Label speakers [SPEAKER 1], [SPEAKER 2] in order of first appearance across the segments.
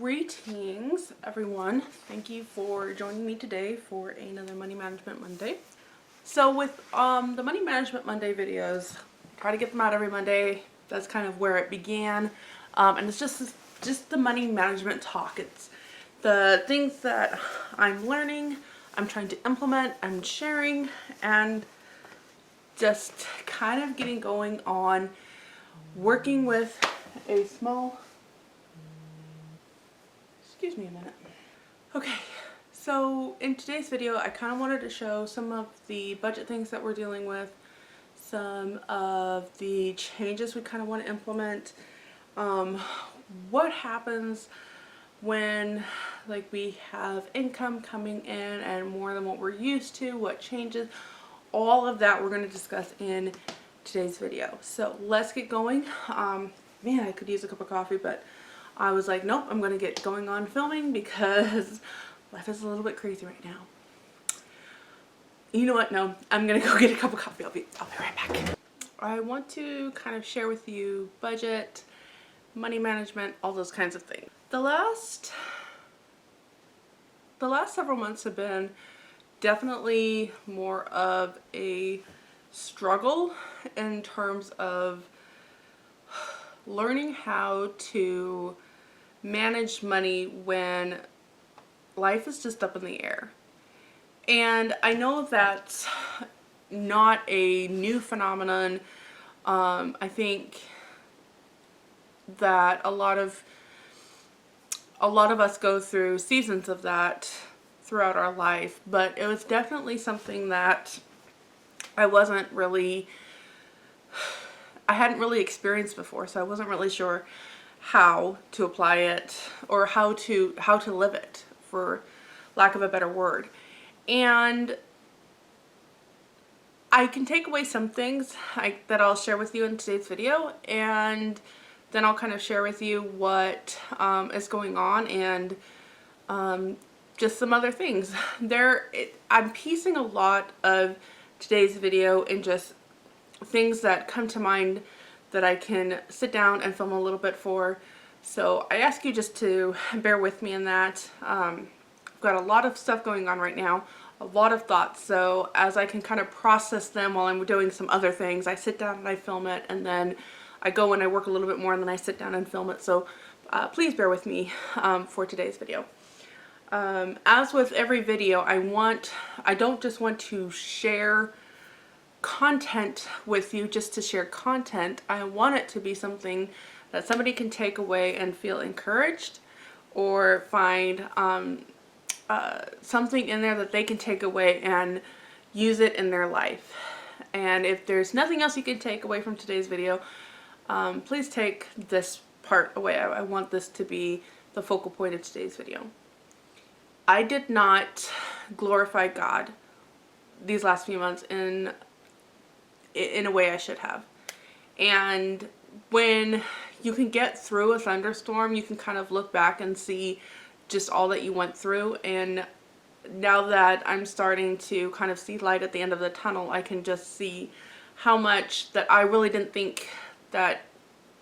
[SPEAKER 1] Greetings, everyone. Thank you for joining me today for another Money Management Monday. So with the Money Management Monday videos, try to get them out every Monday. That's kind of where it began. And it's just the money management talk. It's the things that I'm learning, I'm trying to implement, I'm sharing, and just kind of getting going on working with a small... Excuse me a minute. Okay, so in today's video, I kind of wanted to show some of the budget things that we're dealing with, some of the changes we kind of want to implement, what happens when we have income coming in and more than what we're used to, what changes, all of that we're going to discuss in today's video. So let's get going. Man, I could use a cup of coffee, but I was like, nope, I'm going to get going on filming because life is a little bit crazy right now. You know what? No, I'm going to go get a cup of coffee. I'll be right back. I want to kind of share with you budget, money management, all those kinds of things. The last several months have been definitely more of a struggle in terms of learning how to manage money when life is just up in the air. And I know that's not a new phenomenon. I think that a lot of us go through seasons of that throughout our life, but it was definitely something that I hadn't really experienced before, so I wasn't really sure how to apply it or how to live it, for lack of a better word. And I can take away some things that I'll share with you in today's video, and then I'll kind of share with you what is going on and just some other things. I'm piecing a lot of today's video in just things that come to mind that I can sit down and film a little bit for. So I ask you just to bear with me in that. I've got a lot of stuff going on right now, a lot of thoughts, so as I can kind of process them while I'm doing some other things, I sit down and I film it, and then I go and I work a little bit more, and then I sit down and film it. So please bear with me for today's video. As with every video, I don't just want to share content with you just to share content. I want it to be something that somebody can take away and feel encouraged, or find something in there that they can take away and use it in their life. And if there's nothing else you can take away from today's video, please take this part away. I want this to be the focal point of today's video. I did not glorify God these last few months in a way I should have. And when you can get through a thunderstorm, you can kind of look back and see just all that you went through. And now that I'm starting to kind of see light at the end of the tunnel, I can just see how much that I really didn't think that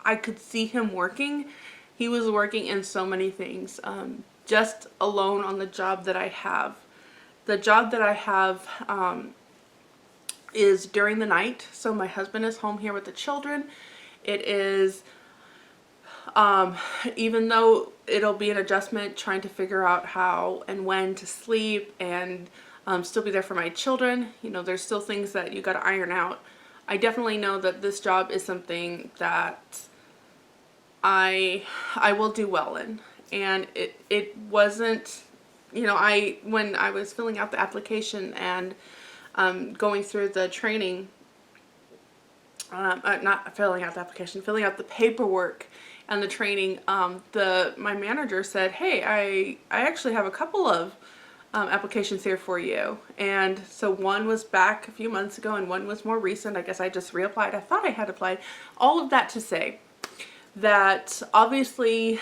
[SPEAKER 1] I could see him working. He was working in so many things. Just alone on the job that I have. The job that I have is during the night, so my husband is home here with the children. It is, even though it'll be an adjustment trying to figure out how and when to sleep and still be there for my children, you know, there's still things that you got to iron out. I definitely know that this job is something that I will do well in, and it wasn't, you know, when I was filling out the application and going through the training, not filling out the application, filling out the paperwork and the training, my manager said, hey, I actually have a couple of applications here for you. And so one was back a few months ago and one was more recent. I guess I just reapplied. I thought I had applied. All of that to say that obviously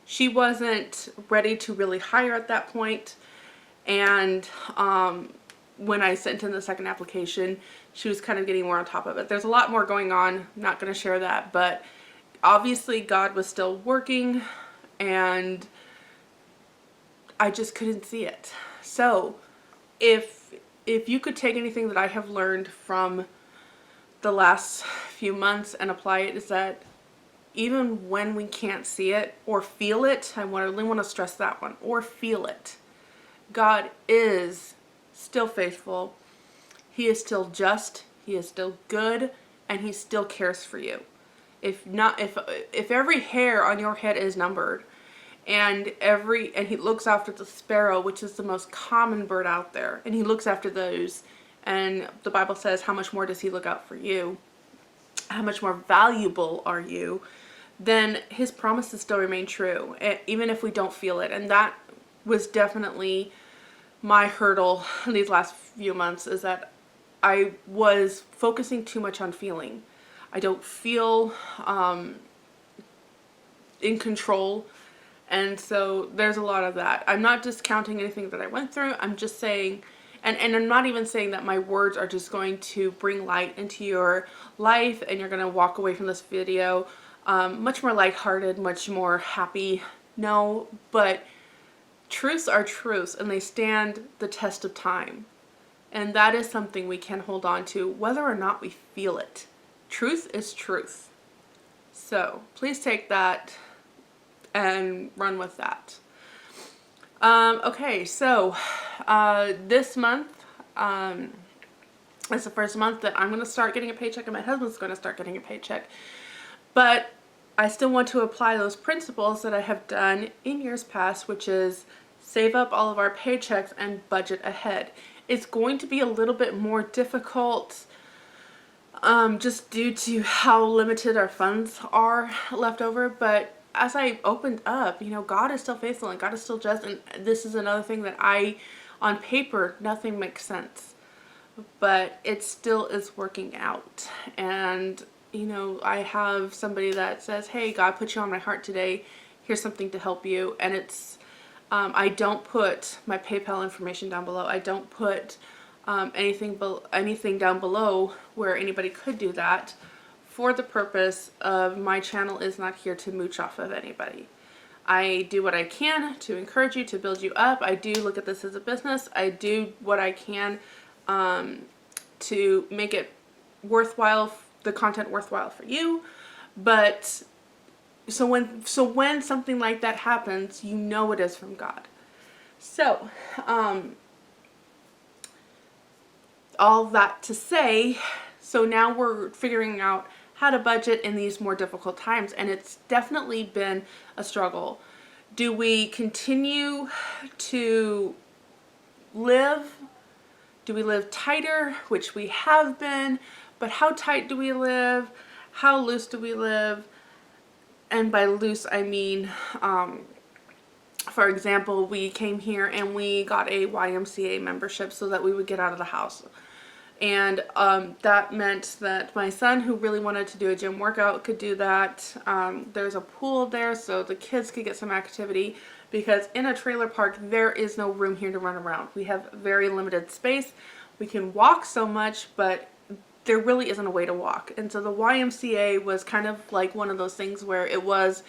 [SPEAKER 1] she wasn't ready to really hire at that point. And when I sent in the second application, she was kind of getting more on top of it. There's a lot more going on. I'm not going to share that, but obviously God was still working and I just couldn't see it. So if you could take anything that I have learned from the last few months and apply it, is that even when we can't see it or feel it, I really want to stress that one, or feel it, God is still faithful. He is still just. He is still good, and he still cares for you. If every hair on your head is numbered, and he looks after the sparrow, which is the most common bird out there, and he looks after those, and the Bible says, how much more does he look out for you? How much more valuable are you? Then his promises still remain true, even if we don't feel it. And that was definitely my hurdle these last few months, is that I was focusing too much on feeling. I don't feel in control. And so there's a lot of that. I'm not discounting anything that I went through. I'm just saying, and I'm not even saying that my words are just going to bring light into your life and you're going to walk away from this video much more lighthearted, much more happy. No, but truths are truths, and they stand the test of time. And that is something we can hold on to whether or not we feel it. Truth is truth. So please take that and run with that. Okay, so this month is the first month that I'm going to start getting a paycheck, and my husband's going to start getting a paycheck. But I still want to apply those principles that I have done in years past, which is save up all of our paychecks and budget ahead. It's going to be a little bit more difficult just due to how limited our funds are left over, but as I opened up, God is still faithful and God is still just, and this is another thing that on paper, nothing makes sense, but it still is working out. And I have somebody that says, hey, God put you on my heart today, here's something to help you. And it's I don't put my PayPal information down below. I don't put anything down below where anybody could do that, for the purpose of my channel is not here to mooch off of anybody. I do what I can to encourage you, to build you up. I do look at this as a business. I do what I can to make it worthwhile, the content worthwhile for you. But so when something like that happens, it is from God. So all that to say, so now we're figuring out how to budget in these more difficult times, and it's definitely been a struggle. Do we continue to live? Do we live tighter, which we have been, but how tight do we live? How loose do we live? And by loose, I mean, for example, we came here and we got a YMCA membership so that we would get out of the house. And that meant that my son, who really wanted to do a gym workout, could do that. There's a pool there so the kids could get some activity, because in a trailer park there is no room here to run around. We have very limited space. We can walk so much, but there really isn't a way to walk. And so the YMCA was kind of like one of those things where it was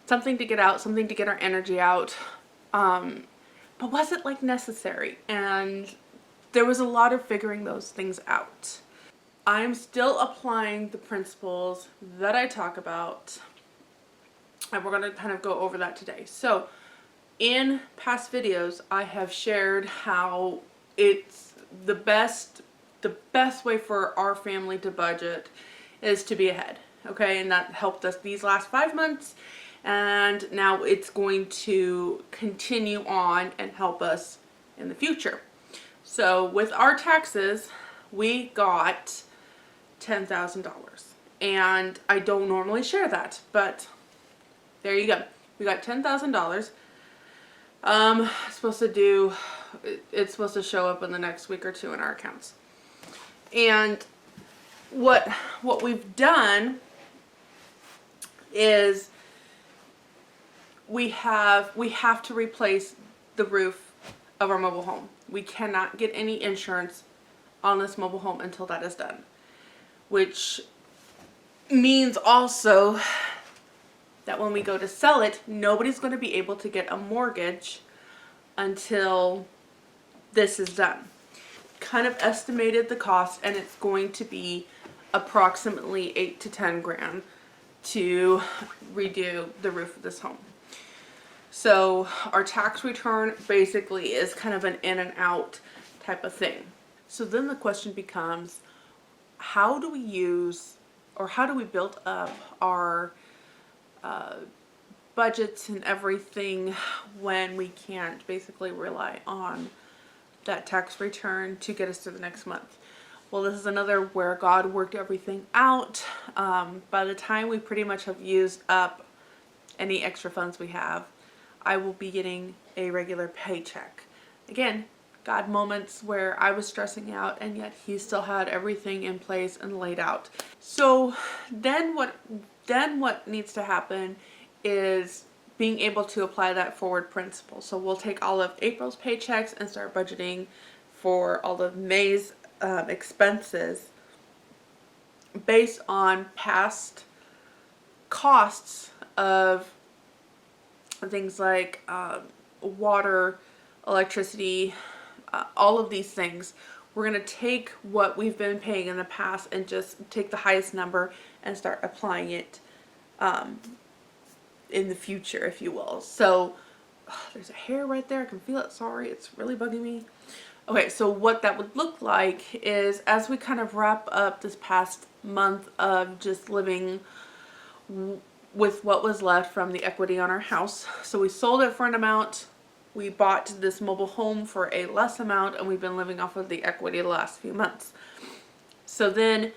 [SPEAKER 1] something to get out, something to get our energy out, but was it like necessary? And there was a lot of figuring those things out. I'm still applying the principles that I talk about, and we're going to kind of go over that today. So in past videos, I have shared how it's the best way for our family to budget is to be ahead. Okay, and that helped us these last 5 months, and now it's going to continue on and help us in the future. So with our taxes, we got $10,000, and I don't normally share that, but there you go. We got $10,000. It's supposed to show up in the next week or two in our accounts. And what we've done is we have to replace the roof of our mobile home. We cannot get any insurance on this mobile home until that is done, which means also that when we go to sell it, nobody's going to be able to get a mortgage until this is done. Kind of estimated the cost, and it's going to be approximately 8 to 10 grand to redo the roof of this home. So our tax return basically is kind of an in and out type of thing. So then the question becomes, how do we use, or how do we build up our budgets and everything when we can't basically rely on that tax return to get us to the next month? Well, this is another where God worked everything out. By the time we pretty much have used up any extra funds we have, I will be getting a regular paycheck. Again, God moments where I was stressing out, and yet He still had everything in place and laid out. So then what needs to happen is being able to apply that forward principle. So we'll take all of April's paychecks and start budgeting for all of May's expenses based on past costs of things like water, electricity, all of these things. We're going to take what we've been paying in the past and just take the highest number and start applying it in the future, if you will. So there's a hair right there. I can feel it. Sorry, it's really bugging me. Okay, so what that would look like is, as we kind of wrap up this past month of just living with what was left from the equity on our house. So we sold it for an amount, we bought this mobile home for a less amount, and we've been living off of the equity the last few months. So then,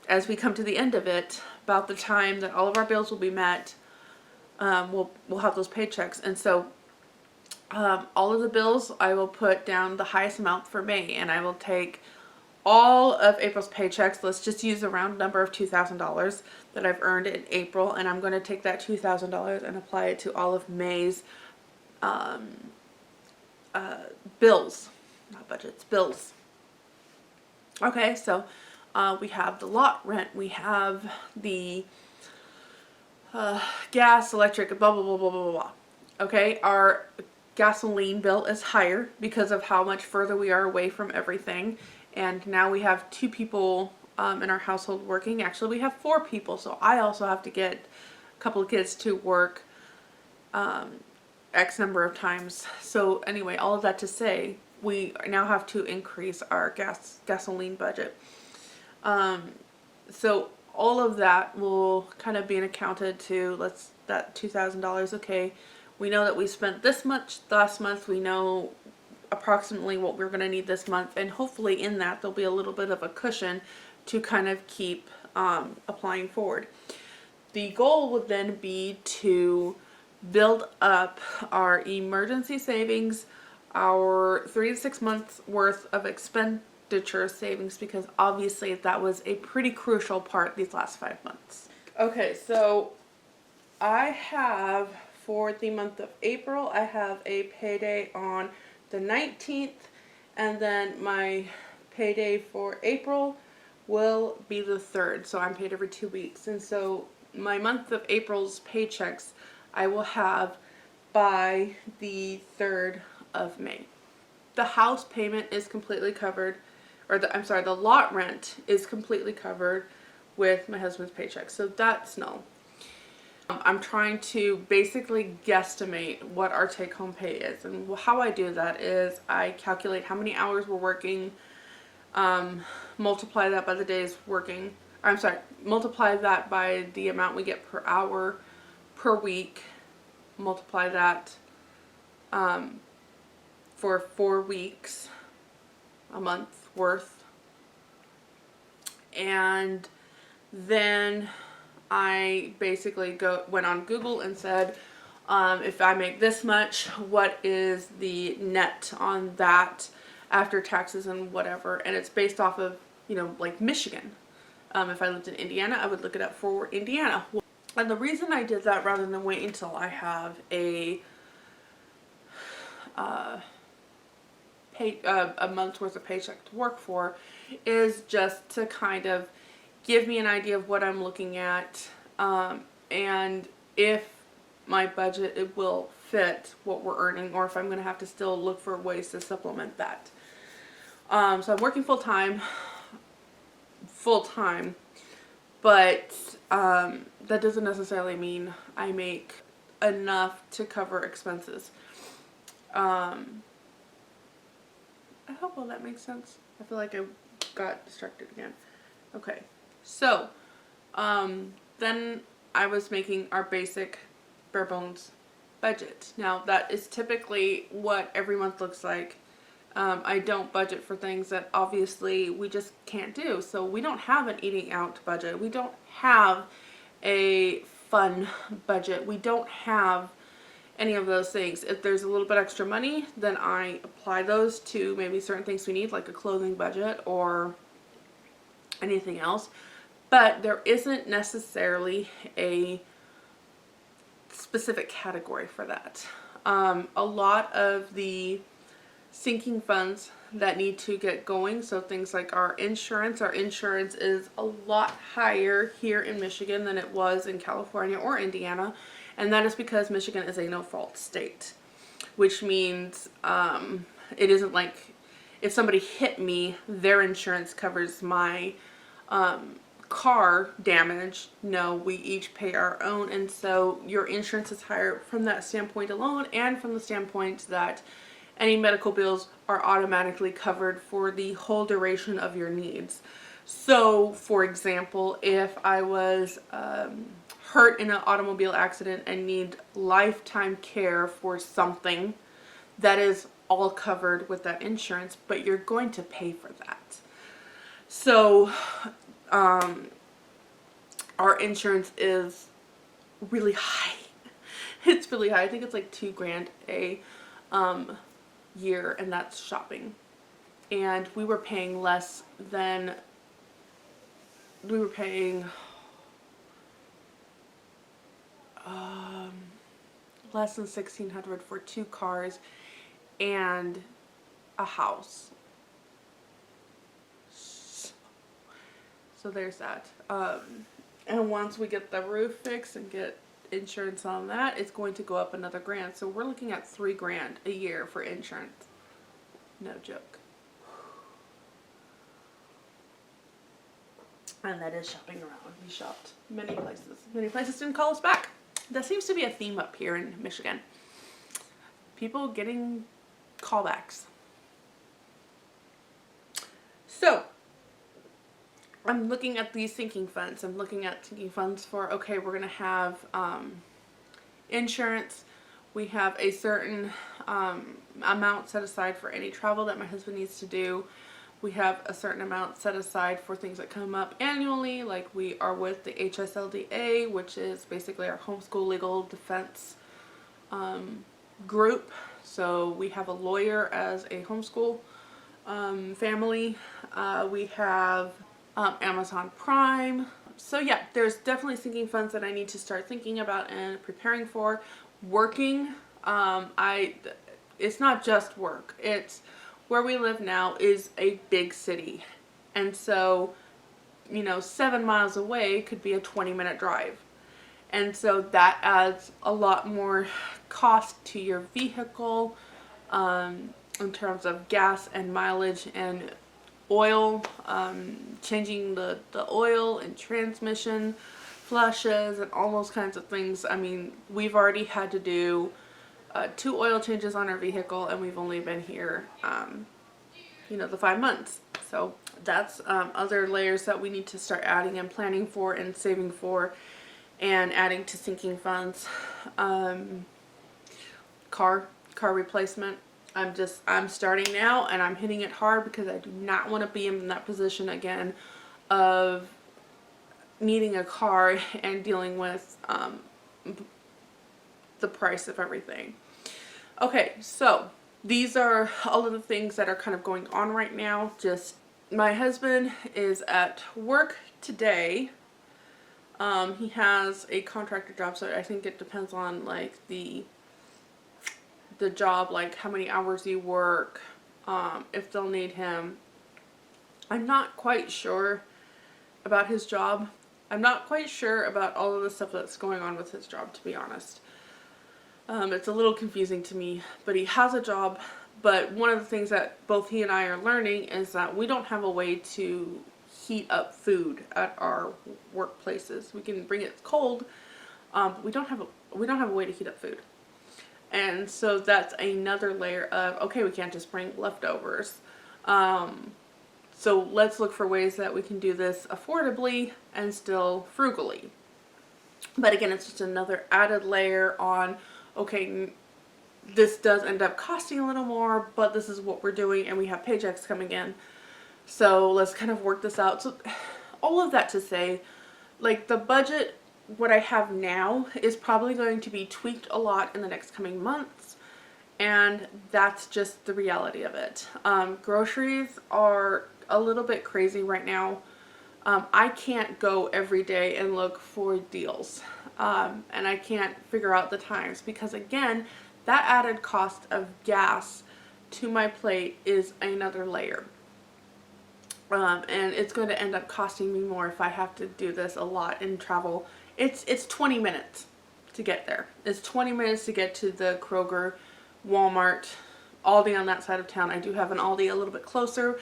[SPEAKER 1] as we come to the end of it, about the time that all of our bills will be met, we'll have those paychecks. And so all of the bills, I will put down the highest amount for May, and I will take all of April's paychecks. Let's just use a round number of $2,000 that I've earned in April, and I'm going to take that $2,000 and apply it to all of May's bills, not budgets, bills. Okay, so we have the lot rent, we have the gas, electric, blah, blah, blah, blah, blah, blah. Okay, our gasoline bill is higher because of how much further we are away from everything. And now we have 2 people in our household working. Actually, we have 4 people, so I also have to get a couple of kids to work X number of times. So anyway, all of that to say, we now have to increase our gasoline budget. So all of that will kind of be accounted to, that $2,000, okay, we know that we spent this much last month, we know approximately what we're going to need this month, and hopefully in that there'll be a little bit of a cushion to kind of keep applying forward. The goal would then be to build up our emergency savings, our 3 to 6 months worth of expenditure savings, because obviously that was a pretty crucial part these last 5 months. Okay, so I have, for the month of April, I have a payday on the 19th, and then my payday for April will be the 3rd, so I'm paid every 2 weeks. And so my month of April's paychecks I will have by the 3rd of May. The house payment is completely covered, or the lot rent is completely covered with my husband's paycheck, so that's no. I'm trying to basically guesstimate what our take-home pay is, and how I do that is I calculate how many hours we're working, multiply that by the days working, multiply that by the amount we get per hour per week, multiply that for 4 weeks, a month worth, and then I basically went on Google and said, if I make this much, what is the net on that after taxes and whatever? And it's based off of, like Michigan. If I lived in Indiana, I would look it up for Indiana. And the reason I did that rather than wait until I have a month's worth of paycheck to work for is just to kind of give me an idea of what I'm looking at, and if my budget, it will fit what we're earning, or if I'm going to have to still look for ways to supplement that. So I'm working full-time, but that doesn't necessarily mean I make enough to cover expenses. I hope all that makes sense. I feel like I got distracted again. Okay, so then I was making our basic bare bones budget. Now that is typically what every month looks like. I don't budget for things that obviously we just can't do. So we don't have an eating out budget. We don't have a fun budget. We don't have any of those things. If there's a little bit extra money, then I apply those to maybe certain things we need, like a clothing budget or anything else. But there isn't necessarily a specific category for that. A lot of the sinking funds that need to get going, so things like our insurance is a lot higher here in Michigan than it was in California or Indiana, and that is because Michigan is a no-fault state, which means it isn't like if somebody hit me, their insurance covers my car damage. No, we each pay our own, and so your insurance is higher from that standpoint alone, and from the standpoint that any medical bills are automatically covered for the whole duration of your needs. So, for example, if I was hurt in an automobile accident and need lifetime care for something, that is all covered with that insurance, but you're going to pay for that. So, our insurance is really high. It's really high. I think it's like $2,000 a year, and that's shopping. And we were paying less than $1,600 for 2 cars and a house. So there's that. And once we get the roof fixed and get insurance on that, it's going to go up another $1,000. So we're looking at $3,000 a year for insurance. No joke. And that is shopping around. We shopped many places. Many places didn't call us back. That seems to be a theme up here in Michigan. People getting callbacks. So, I'm looking at these sinking funds. I'm looking at sinking funds for, okay, we're going to have insurance. We have a certain amount set aside for any travel that my husband needs to do. We have a certain amount set aside for things that come up annually, like we are with the HSLDA, which is basically our homeschool legal defense group. So we have a lawyer as a homeschool family. We have Amazon Prime. So yeah, there's definitely sinking funds that I need to start thinking about and preparing for. Working, it's not just work. It's where we live now is a big city. And so, 7 miles away could be a 20-minute drive. And so that adds a lot more cost to your vehicle in terms of gas and mileage and oil, changing the oil and transmission flushes and all those kinds of things. I mean, we've already had to do 2 oil changes on our vehicle, and we've only been here, the 5 months. So that's other layers that we need to start adding and planning for and saving for and adding to sinking funds. Car replacement. I'm starting now, and I'm hitting it hard because I do not want to be in that position again of needing a car and dealing with the price of everything. Okay, so these are all of the things that are kind of going on right now. Just my husband is at work today. He has a contractor job, so I think it depends on like the job, like how many hours you work, if they'll need him. I'm not quite sure about his job. I'm not quite sure about all of the stuff that's going on with his job, to be honest. It's a little confusing to me, but he has a job. But one of the things that both he and I are learning is that we don't have a way to heat up food at our workplaces. We can bring it cold, but we don't have a way to heat up food. And so that's another layer of, okay, we can't just bring leftovers. So let's look for ways that we can do this affordably and still frugally. But again, it's just another added layer on, okay, this does end up costing a little more, but this is what we're doing and we have paychecks coming in. So let's kind of work this out. So all of that to say, like, the budget, what I have now, is probably going to be tweaked a lot in the next coming months. And that's just the reality of it. Groceries are a little bit crazy right now. I can't go every day and look for deals. And I can't figure out the times because, again, that added cost of gas to my plate is another layer. And it's going to end up costing me more if I have to do this a lot in travel. It's 20 minutes to get there. It's 20 minutes to get to the Kroger, Walmart, Aldi on that side of town. I do have an Aldi a little bit closer,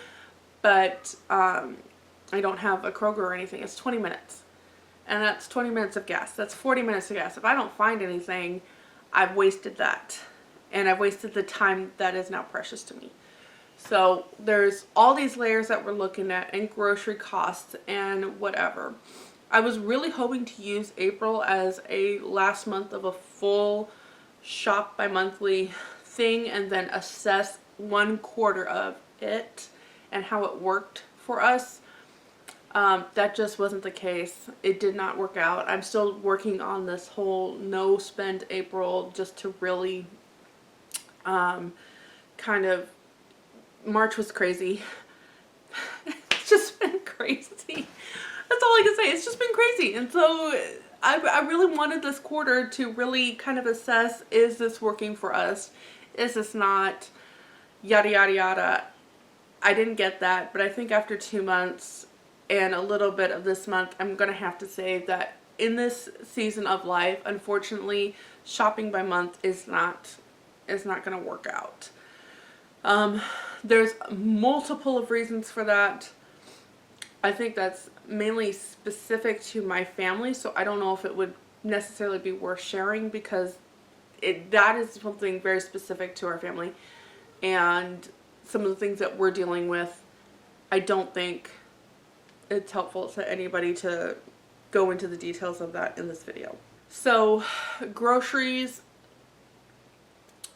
[SPEAKER 1] but I don't have a Kroger or anything. It's 20 minutes. And that's 20 minutes of gas. That's 40 minutes of gas. If I don't find anything, I've wasted that. And I've wasted the time that is now precious to me. So there's all these layers that we're looking at, and grocery costs and whatever. I was really hoping to use April as a last month of a full shop by monthly thing and then assess 1/4 of it and how it worked for us. That just wasn't the case. It did not work out. I'm still working on this whole no spend April, just to really kind of, March was crazy. It's just been crazy. That's all I can say. It's just been crazy. And so I really wanted this quarter to really kind of assess, is this working for us? Is this not? Yada, yada, yada. I didn't get that, but I think after 2 months and a little bit of this month, I'm going to have to say that in this season of life, unfortunately, shopping by month is not going to work out. There's multiple of reasons for that. I think that's mainly specific to my family, so I don't know if it would necessarily be worth sharing because that is something very specific to our family, and some of the things that we're dealing with, I don't think it's helpful to anybody to go into the details of that in this video. So groceries,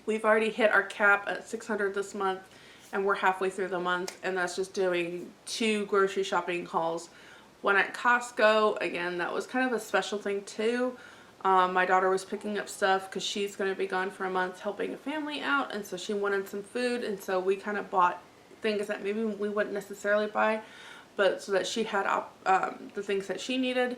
[SPEAKER 1] we've already hit our cap at $600 this month, and we're halfway through the month, and that's just doing 2 grocery shopping hauls. One at Costco, again, that was kind of a special thing too. My daughter was picking up stuff because she's going to be gone for a month helping a family out, and so she wanted some food, and so we kind of bought things that maybe we wouldn't necessarily buy, but so that she had the things that she needed.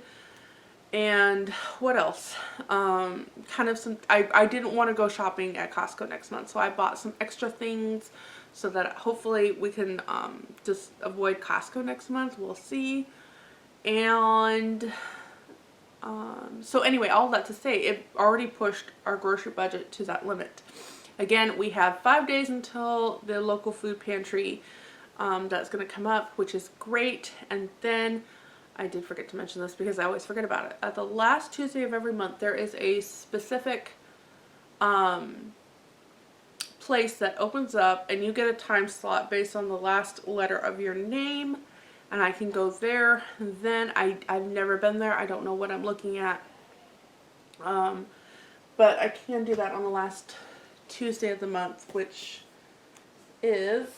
[SPEAKER 1] And what else? Kind of some, I didn't want to go shopping at Costco next month, so I bought some extra things so that hopefully we can just avoid Costco next month. We'll see. And so anyway, all that to say, it already pushed our grocery budget to that limit. Again, we have 5 days until the local food pantry that's going to come up, which is great. And then I did forget to mention this because I always forget about it. At the last Tuesday of every month, there is a specific place that opens up, and you get a time slot based on the last letter of your name, and I can go there. Then I've never been there. I don't know what I'm looking at, but I can do that on the last Tuesday of the month, which is,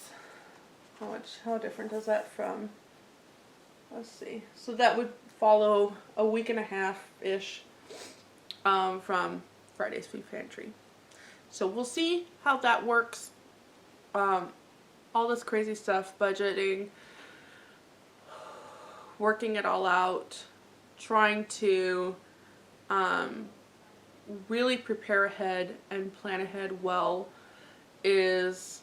[SPEAKER 1] how different is that from, let's see, so that would follow a week and a half-ish from Friday's food pantry. So we'll see how that works. All this crazy stuff, budgeting, working it all out, trying to really prepare ahead and plan ahead well is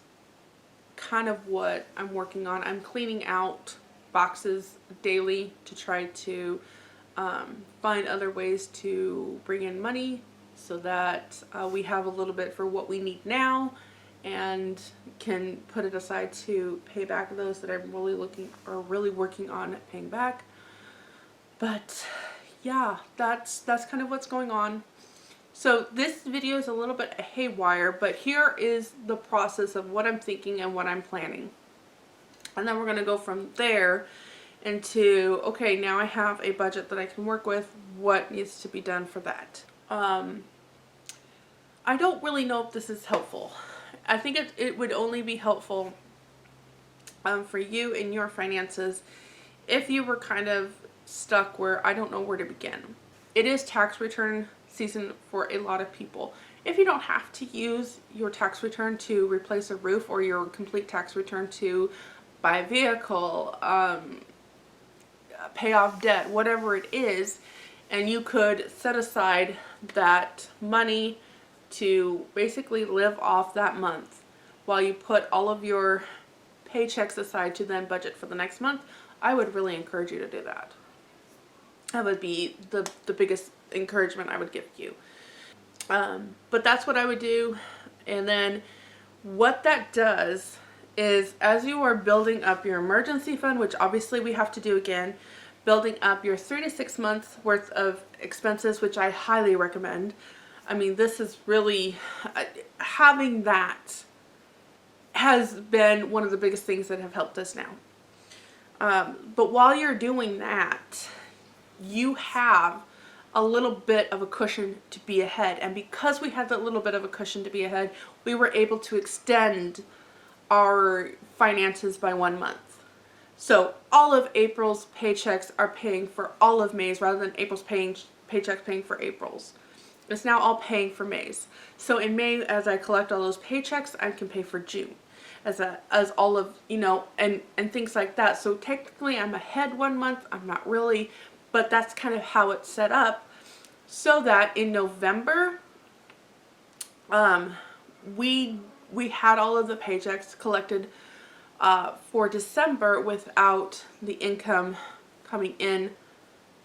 [SPEAKER 1] kind of what I'm working on. I'm cleaning out boxes daily to try to find other ways to bring in money so that we have a little bit for what we need now and can put it aside to pay back those that I'm really working on paying back. But yeah, that's kind of what's going on. So this video is a little bit haywire, but here is the process of what I'm thinking and what I'm planning. And then we're going to go from there into, okay, now I have a budget that I can work with. What needs to be done for that? I don't really know if this is helpful. I think it would only be helpful for you in your finances if you were kind of stuck where I don't know where to begin. It is tax return season for a lot of people. If you don't have to use your tax return to replace a roof, or your complete tax return to buy a vehicle, pay off debt, whatever it is, and you could set aside that money to basically live off that month while you put all of your paychecks aside to then budget for the next month, I would really encourage you to do that. That would be the biggest encouragement I would give you. But that's what I would do. And then what that does is, as you are building up your emergency fund, which obviously we have to do again, building up your 3 to 6 months worth of expenses, which I highly recommend. I mean, this is really, having that has been one of the biggest things that have helped us now. But while you're doing that, you have a little bit of a cushion to be ahead. And because we had that little bit of a cushion to be ahead, we were able to extend our finances by 1 month. So all of April's paychecks are paying for all of May's, rather than April's paychecks paying for April's. It's now all paying for May's. So in May, as I collect all those paychecks, I can pay for June. As all of, you know, and things like that. So technically I'm ahead 1 month. I'm not really, but that's kind of how it's set up, so that in November, we had all of the paychecks collected for December without the income coming in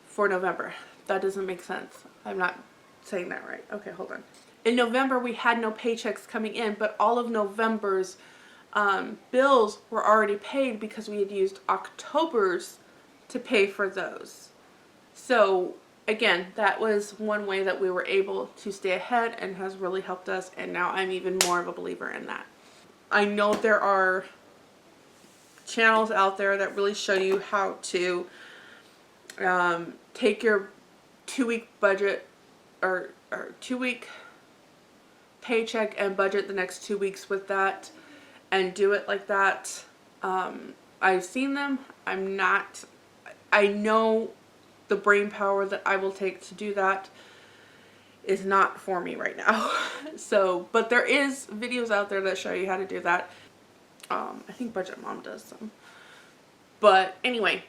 [SPEAKER 1] for November. That doesn't make sense. I'm not saying that right. Okay, hold on. In November, we had no paychecks coming in, but all of November's bills were already paid because we had used October's to pay for those. So again, that was one way that we were able to stay ahead and has really helped us, and now I'm even more of a believer in that. I know there are channels out there that really show you how to take your 2-week budget or 2-week paycheck and budget the next 2 weeks with that and do it like that. I've seen them. I know the brain power that I will take to do that is not for me right now. So, but there is videos out there that show you how to do that. I think Budget Mom does some. But anyway,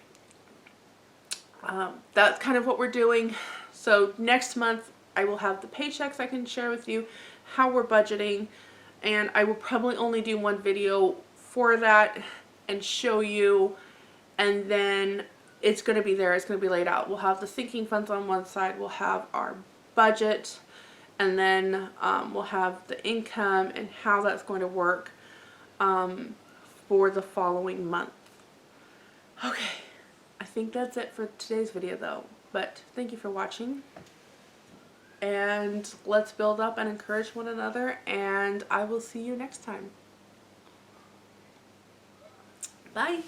[SPEAKER 1] that's kind of what we're doing. So next month I will have the paychecks I can share with you, how we're budgeting, and I will probably only do one video for that and show you, and then it's going to be there, it's going to be laid out. We'll have the sinking funds on one side, we'll have our budget, and then we'll have the income and how that's going to work for the following month. Okay, I think that's it for today's video though, but thank you for watching, and let's build up and encourage one another, and I will see you next time. Bye.